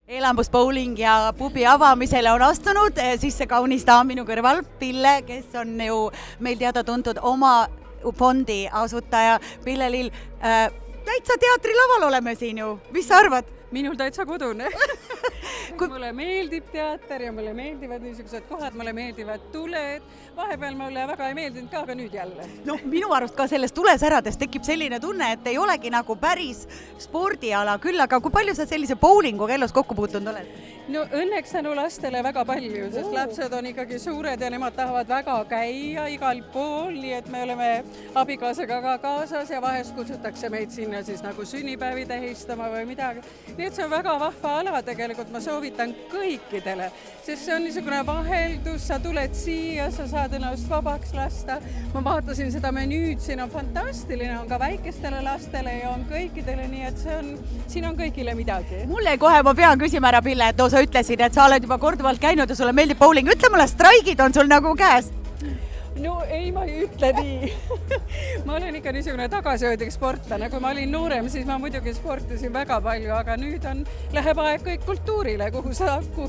Elambus bowling ja pubi avamisele on astunud sisse kaunis daam minu kõrval, Pille, kes on ju meil teada-tuntud oma fondi asutaja. Pille Lill, täitsa teatrilaval oleme siin ju, mis sa arvad? Minul täitsa kodune. Mulle meeldib teater ja mulle meeldivad niisugused kohad, mulle meeldivad tuled. Vahepeal mulle väga ei meeldinud ka, aga nüüd jälle. No minu arust ka sellest tulesärades tekib selline tunne, et ei olegi nagu päris spordiala küll, aga kui palju sa sellise bowlinguga elus kokku puutunud oled? No õnneks tänu lastele väga palju, sest lapsed on ikkagi suured ja nemad tahavad väga käia igal pool, nii et me oleme abikaasaga ka kaasas ja vahest kutsutakse meid sinna siis nagu sünnipäevi tähistama või midagi. Nii et see on väga vahva ala tegelikult, ma soovitan kõikidele, sest see on niisugune vaheldus, sa tuled siia, sa saad ennast vabaks lasta. Ma vaatasin seda menüüd, siin on fantastiline, on ka väikestele lastele ja on kõikidele, nii et siin on kõigile midagi. Mulle kohe ma pean küsima ära, Pille, et sa ütlesid, et sa oled juba korduvalt käinud ja sulle meeldib bowling. Ütle mulle, straigid on sul nagu käes? No ei, ma ei ütle nii. Ma olen ikka niisugune tagasihoidlik sportlane. Kui ma olin noorem, siis ma muidugi sportisin väga palju, aga nüüd läheb aeg kõik kultuurile, kus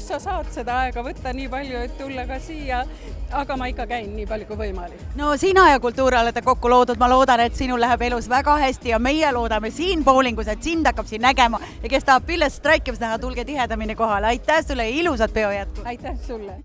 sa saad seda aega võtta nii palju, et tulla ka siia. Aga ma ikka käin nii palju kui võimalik. No sina ja kultuur olete kokku loodud. Ma loodan, et sinul läheb elus väga hästi ja meie loodame siin bowlingus, et sind hakkab siin nägema ja kes tahab Pilles straikimist näha, tulge tihedamini kohale. Aitäh sulle ja ilusat peo jätku! Aitäh sulle!